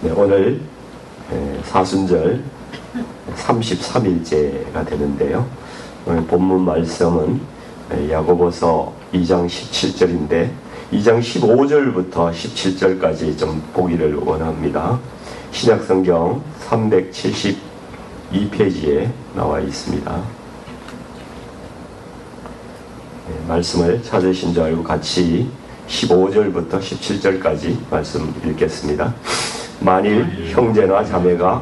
네, 오늘 사순절 33일째가 되는데요. 오늘 본문 말씀은 야고보서 2장 17절인데 2장 15절부터 17절까지 좀 보기를 원합니다. 신약성경 372페이지에 나와 있습니다. 말씀을 찾으신 줄 알고 같이 15절부터 17절까지 말씀 읽겠습니다. 만일 형제나 자매가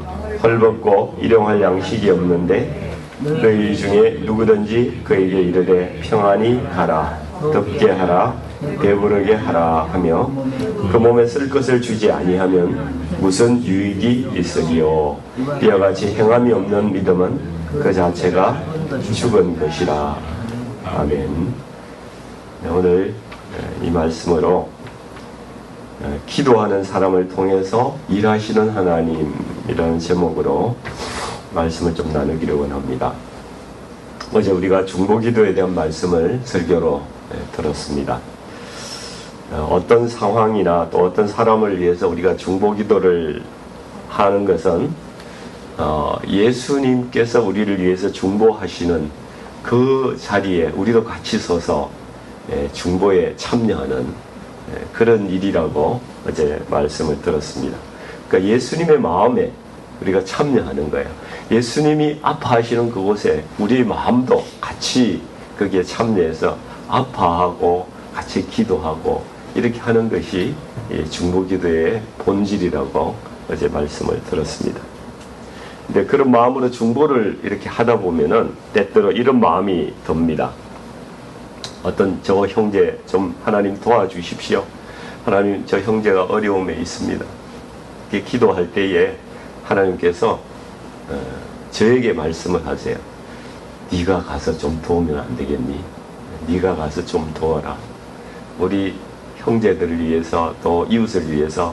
헐벗고 일용할 양식이 없는데 너희 중에 누구든지 그에게 이르되 평안히 가라, 덥게 하라, 배부르게 하라 하며 그 몸에 쓸 것을 주지 아니하면 무슨 유익이 있으리요. 이와 같이 행함이 없는 믿음은 그 자체가 죽은 것이라. 아멘. 오늘 이 말씀으로 기도하는 사람을 통해서 일하시는 하나님이라는 제목으로 말씀을 좀 나누기를 원합니다. 어제 우리가 중보기도에 대한 말씀을 설교로 들었습니다. 어떤 상황이나 또 어떤 사람을 위해서 우리가 중보기도를 하는 것은 예수님께서 우리를 위해서 중보하시는 그 자리에 우리도 같이 서서 중보에 참여하는 그런 일이라고 어제 말씀을 들었습니다. 그러니까 예수님의 마음에 우리가 참여하는 거예요. 예수님이 아파하시는 그곳에 우리의 마음도 같이 거기에 참여해서 아파하고 같이 기도하고 이렇게 하는 것이 중보기도의 본질이라고 어제 말씀을 들었습니다. 근데 그런 마음으로 중보를 이렇게 하다 보면은 때때로 이런 마음이 듭니다. 어떤 저 형제 좀 하나님 도와주십시오. 하나님 저 형제가 어려움에 있습니다. 이렇게 기도할 때에 하나님께서 저에게 말씀을 하세요. 네가 가서 좀 도우면 안 되겠니? 네가 가서 좀 도와라. 우리 형제들을 위해서 또 이웃을 위해서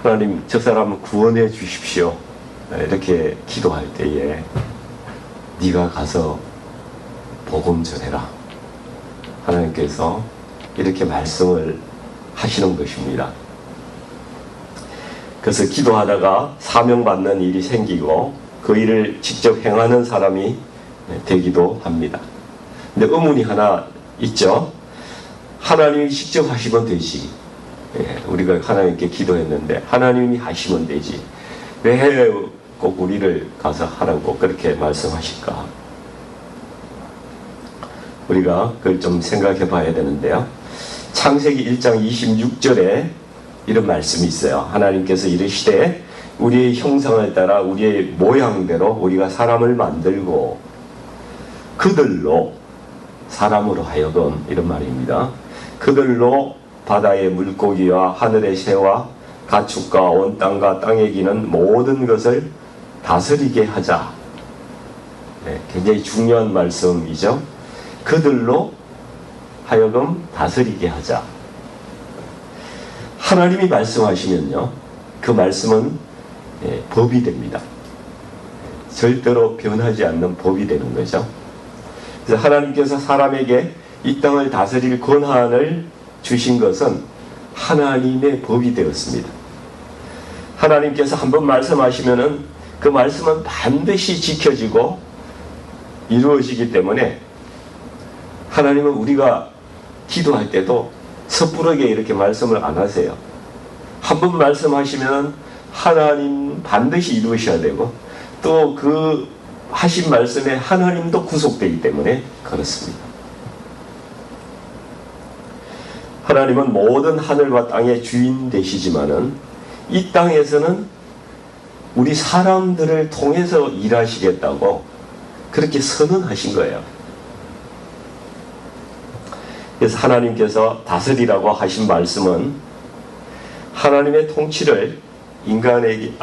하나님 저 사람을 구원해 주십시오. 이렇게 기도할 때에 네가 가서 복음 전해라. 하나님께서 이렇게 말씀을 하시는 것입니다. 그래서 기도하다가 사명받는 일이 생기고 그 일을 직접 행하는 사람이 되기도 합니다. 근데 의문이 하나 있죠. 하나님이 직접 하시면 되지. 우리가 하나님께 기도했는데 하나님이 하시면 되지. 왜 꼭 우리를 가서 하라고 그렇게 말씀하실까? 우리가 그걸 좀 생각해 봐야 되는데요. 창세기 1장 26절에 이런 말씀이 있어요. 하나님께서 이르시되 우리의 형상을 따라 우리의 모양대로 우리가 사람을 만들고 그들로 사람으로 하여금 이런 말입니다. 그들로 바다의 물고기와 하늘의 새와 가축과 온 땅과 땅에 기는 모든 것을 다스리게 하자. 굉장히 중요한 말씀이죠. 그들로 하여금 다스리게 하자. 하나님이 말씀하시면요, 그 말씀은 법이 됩니다. 절대로 변하지 않는 법이 되는 거죠. 그래서 하나님께서 사람에게 이 땅을 다스릴 권한을 주신 것은 하나님의 법이 되었습니다. 하나님께서 한번 말씀하시면은 그 말씀은 반드시 지켜지고 이루어지기 때문에 하나님은 우리가 기도할 때도 섣부르게 이렇게 말씀을 안 하세요. 한번 말씀하시면 하나님 반드시 이루셔야 되고 또 그 하신 말씀에 하나님도 구속되기 때문에 그렇습니다. 하나님은 모든 하늘과 땅의 주인 되시지만은 이 땅에서는 우리 사람들을 통해서 일하시겠다고 그렇게 선언하신 거예요. 그래서 하나님께서 다스리라고 하신 말씀은 하나님의 통치를 인간에게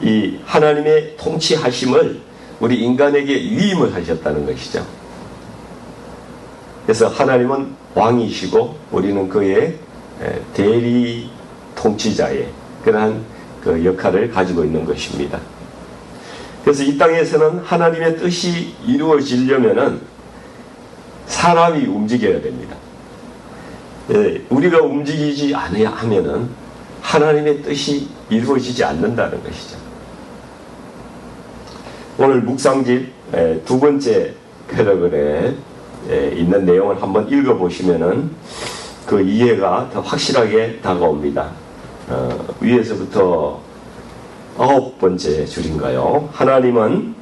이 하나님의 통치하심을 우리 인간에게 위임을 하셨다는 것이죠. 그래서 하나님은 왕이시고 우리는 그의 대리 통치자의 그러한 그 역할을 가지고 있는 것입니다. 그래서 이 땅에서는 하나님의 뜻이 이루어지려면은 사람이 움직여야 됩니다. 우리가 움직이지 않아야 하면은 하나님의 뜻이 이루어지지 않는다는 것이죠. 오늘 묵상집 두 번째 패러그래프에 있는 내용을 한번 읽어보시면은 그 이해가 더 확실하게 다가옵니다. 위에서부터 9번째 줄인가요? 하나님은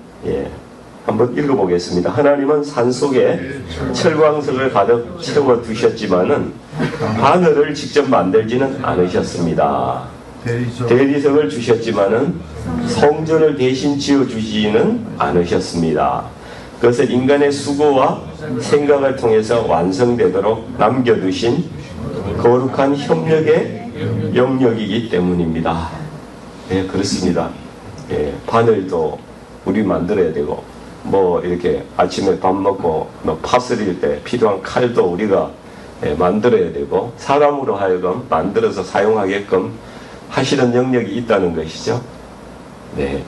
한번 읽어보겠습니다. 하나님은 산속에 철광석을 가득 채워두셨지만은 하늘을 직접 만들지는 않으셨습니다. 대리석을 주셨지만은 성전을 대신 지어주지는 않으셨습니다. 그것은 인간의 수고와 생각을 통해서 완성되도록 남겨두신 거룩한 협력의 영역이기 때문입니다. 네, 그렇습니다. 바늘도 우리 만들어야 되고, 뭐 이렇게 아침에 밥 먹고 파 썰일 때 필요한 칼도 우리가 만들어야 되고, 사람으로 하여금 만들어서 사용하게끔 하시는 영역이 있다는 것이죠. 네.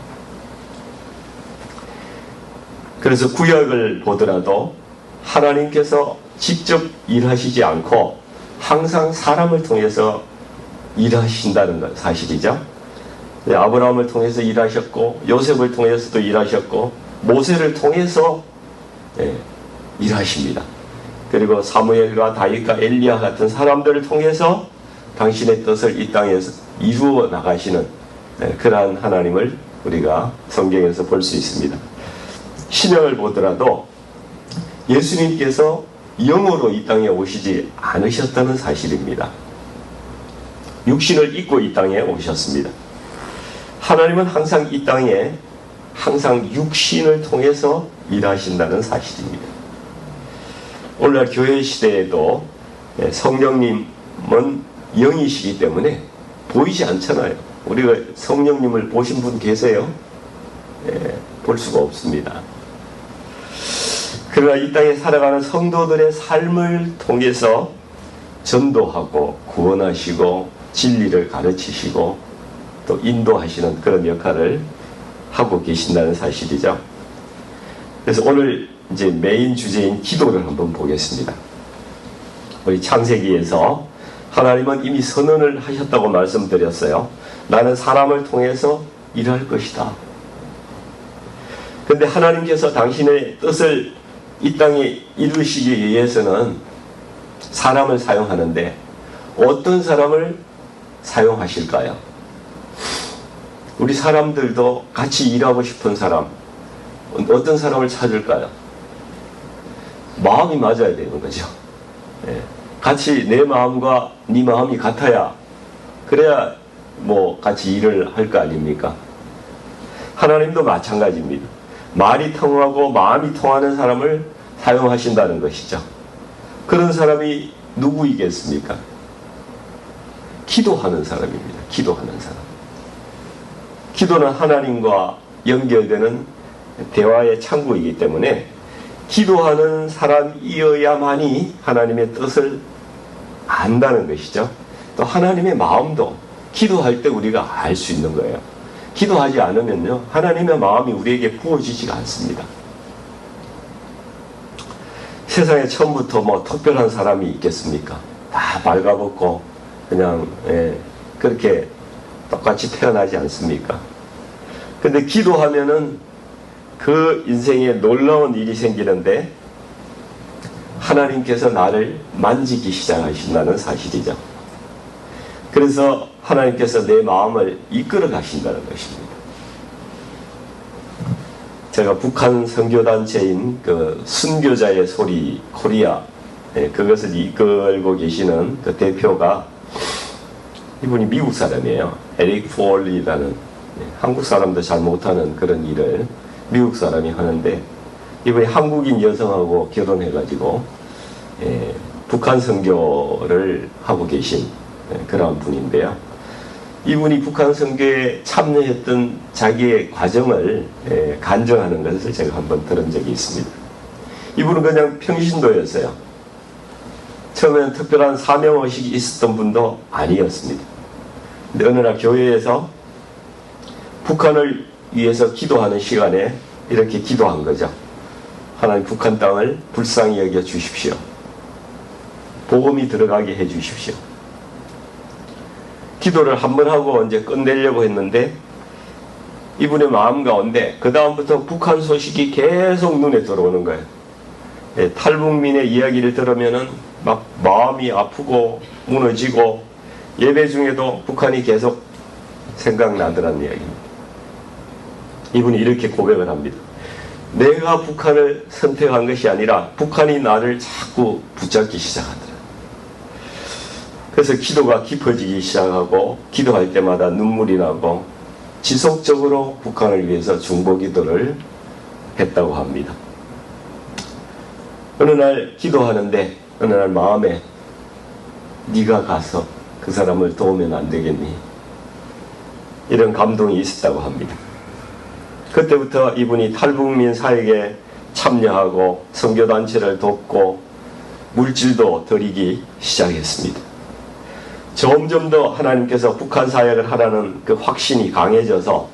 그래서 구약을 보더라도 하나님께서 직접 일하시지 않고 항상 사람을 통해서 일하신다는 건 사실이죠. 네, 아브라함을 통해서 일하셨고, 요셉을 통해서도 일하셨고, 모세를 통해서 일하십니다. 그리고 사무엘과 다윗과 엘리야 같은 사람들을 통해서 당신의 뜻을 이 땅에서 이루어 나가시는 그러한 하나님을 우리가 성경에서 볼 수 있습니다. 신약을 보더라도 예수님께서 영으로 이 땅에 오시지 않으셨다는 사실입니다. 육신을 입고 이 땅에 오셨습니다. 하나님은 항상 이 땅에 항상 육신을 통해서 일하신다는 사실입니다. 오늘날 교회 시대에도 성령님은 영이시기 때문에 보이지 않잖아요. 우리가 성령님을 보신 분 계세요? 볼 수가 없습니다. 그러나 이 땅에 살아가는 성도들의 삶을 통해서 전도하고 구원하시고 진리를 가르치시고 또 인도하시는 그런 역할을 하고 계신다는 사실이죠. 그래서 오늘 이제 메인 주제인 기도를 한번 보겠습니다. 우리 창세기에서 하나님은 이미 선언을 하셨다고 말씀드렸어요. 나는 사람을 통해서 일할 것이다. 그런데 하나님께서 당신의 뜻을 이 땅에 이루시기 위해서는 사람을 사용하는데 어떤 사람을 사용하실까요? 우리 사람들도 같이 일하고 싶은 사람, 어떤 사람을 찾을까요? 마음이 맞아야 되는 거죠. 같이 내 마음과 네 마음이 같아야, 그래야 뭐 같이 일을 할 거 아닙니까? 하나님도 마찬가지입니다. 말이 통하고 마음이 통하는 사람을 사용하신다는 것이죠. 그런 사람이 누구이겠습니까? 기도하는 사람입니다. 기도하는 사람. 기도는 하나님과 연결되는 대화의 창구이기 때문에 기도하는 사람이어야만이 하나님의 뜻을 안다는 것이죠. 또 하나님의 마음도 기도할 때 우리가 알 수 있는 거예요. 기도하지 않으면요, 하나님의 마음이 우리에게 부어지지가 않습니다. 세상에 처음부터 뭐 특별한 사람이 있겠습니까? 다 발가벗고 그냥 그렇게 똑같이 태어나지 않습니까? 근데 기도하면은 그 인생에 놀라운 일이 생기는데 하나님께서 나를 만지기 시작하신다는 사실이죠. 그래서 하나님께서 내 마음을 이끌어 가신다는 것입니다. 제가 북한 선교단체인 그 순교자의 소리 코리아, 그것을 이끌고 계시는 그 대표가, 이분이 미국 사람이에요. 에릭 폴리라는, 한국 사람도 잘 못하는 그런 일을 미국 사람이 하는데, 이분이 한국인 여성하고 결혼해가지고 북한 선교를 하고 계신 그런 분인데요. 이분이 북한 선교에 참여했던 자기의 과정을 간증하는 것을 제가 한번 들은 적이 있습니다. 이분은 그냥 평신도였어요. 처음에는 특별한 사명의식이 있었던 분도 아니었습니다. 근데 어느 날 교회에서 북한을 위해서 기도하는 시간에 이렇게 기도한 거죠. 하나님, 북한 땅을 불쌍히 여겨 주십시오. 복음이 들어가게 해 주십시오. 기도를 한 번 하고 이제 끝내려고 했는데 이분의 마음 가운데 그 다음부터 북한 소식이 계속 눈에 들어오는 거예요. 예, 탈북민의 이야기를 들으면은 막 마음이 아프고 무너지고 예배 중에도 북한이 계속 생각나더라는 이야기입니다. 이분이 이렇게 고백을 합니다. 내가 북한을 선택한 것이 아니라 북한이 나를 자꾸 붙잡기 시작하더라. 그래서 기도가 깊어지기 시작하고 기도할 때마다 눈물이 나고 지속적으로 북한을 위해서 중보기도를 했다고 합니다. 어느 날 기도하는데 어느 날 마음에 네가 가서 그 사람을 도우면 안 되겠니? 이런 감동이 있었다고 합니다. 그때부터 이분이 탈북민 사역에 참여하고 선교단체를 돕고 물질도 드리기 시작했습니다. 점점 더 하나님께서 북한 사역을 하라는 그 확신이 강해져서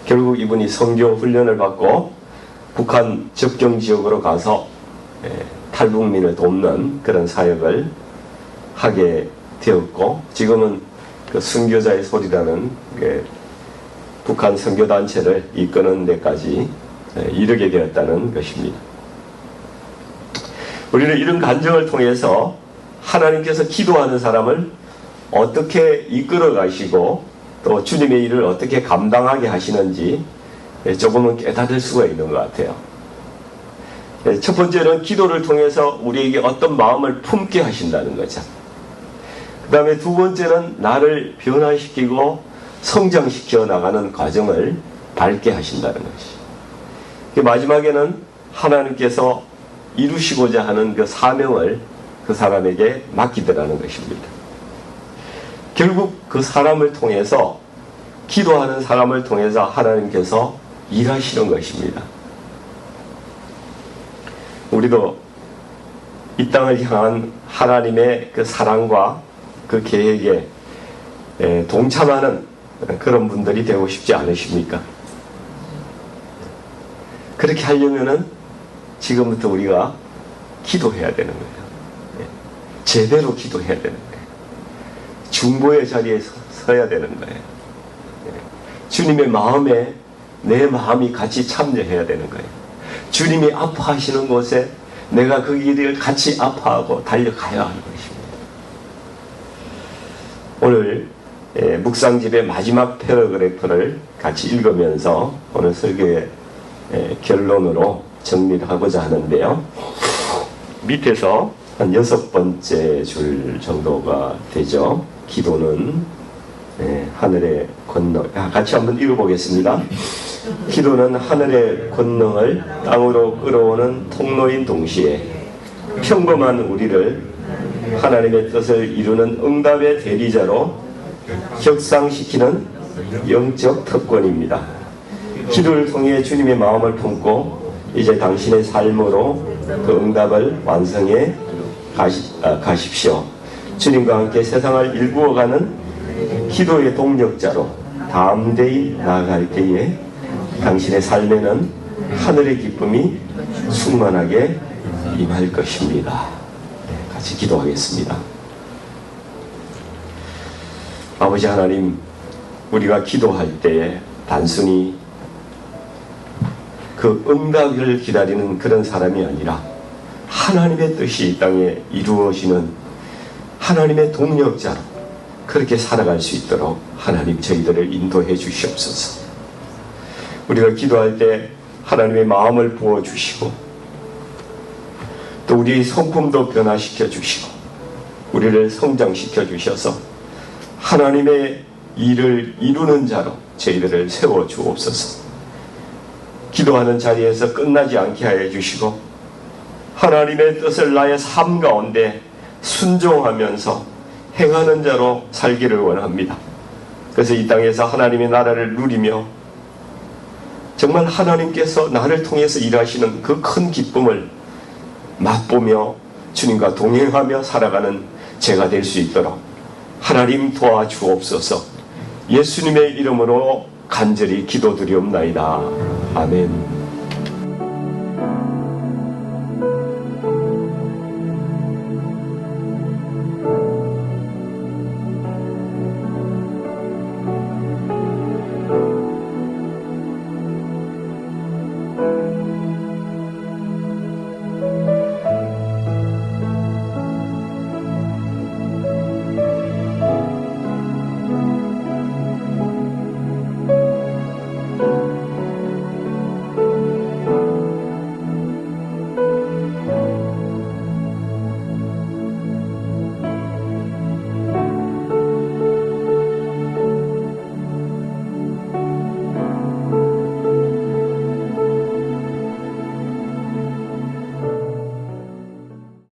결국 이분이 선교 훈련을 받고 북한 접경 지역으로 가서 탈북민을 돕는 그런 사역을 하게 되었고 지금은 그 순교자의 소리라는 북한 선교단체를 이끄는 데까지 이르게 되었다는 것입니다. 우리는 이런 간증을 통해서 하나님께서 기도하는 사람을 어떻게 이끌어 가시고 또 주님의 일을 어떻게 감당하게 하시는지 조금은 깨달을 수가 있는 것 같아요. 첫 번째는 기도를 통해서 우리에게 어떤 마음을 품게 하신다는 거죠. 그 다음에 두 번째는 나를 변화시키고 성장시켜 나가는 과정을 밟게 하신다는 것이. 마지막에는 하나님께서 이루시고자 하는 그 사명을 그 사람에게 맡기더라는 것입니다. 결국 그 사람을 통해서 기도하는 사람을 통해서 하나님께서 일하시는 것입니다. 우리도 이 땅을 향한 하나님의 그 사랑과 그 계획에 동참하는 그런 분들이 되고 싶지 않으십니까? 그렇게 하려면은 지금부터 우리가 기도해야 되는 거예요. 제대로 기도해야 되는 거예요. 중보의 자리에 서야 되는 거예요. 주님의 마음에 내 마음이 같이 참여해야 되는 거예요. 주님이 아파하시는 곳에 내가 그 길을 같이 아파하고 달려가야 하는 것입니다. 오늘 묵상집의 마지막 패러그래프를 같이 읽으면서 오늘 설교의 결론으로 정리를 하고자 하는데요. 밑에서 한 6번째 줄 정도가 되죠. 기도는 하늘의 권능. 같이 한번 읽어보겠습니다. 기도는 하늘의 권능을 땅으로 끌어오는 통로인 동시에 평범한 우리를 하나님의 뜻을 이루는 응답의 대리자로 격상시키는 영적 특권입니다. 기도를 통해 주님의 마음을 품고 이제 당신의 삶으로 그 응답을 완성해 가십시오. 주님과 함께 세상을 일구어가는 기도의 동력자로 담대히 나아갈 때에 당신의 삶에는 하늘의 기쁨이 충만하게 임할 것입니다. 같이 기도하겠습니다. 아버지 하나님, 우리가 기도할 때에 단순히 그 응답을 기다리는 그런 사람이 아니라 하나님의 뜻이 이 땅에 이루어지는 하나님의 동력자로 그렇게 살아갈 수 있도록 하나님 저희들을 인도해 주시옵소서. 우리가 기도할 때 하나님의 마음을 부어주시고 또 우리의 성품도 변화시켜 주시고 우리를 성장시켜 주셔서 하나님의 일을 이루는 자로 저희들을 세워 주옵소서. 기도하는 자리에서 끝나지 않게 하여 주시고 하나님의 뜻을 나의 삶 가운데 순종하면서 행하는 자로 살기를 원합니다. 그래서 이 땅에서 하나님의 나라를 누리며 정말 하나님께서 나를 통해서 일하시는 그 큰 기쁨을 맛보며 주님과 동행하며 살아가는 제가 될 수 있도록 하나님 도와주옵소서. 예수님의 이름으로 간절히 기도드리옵나이다. 아멘.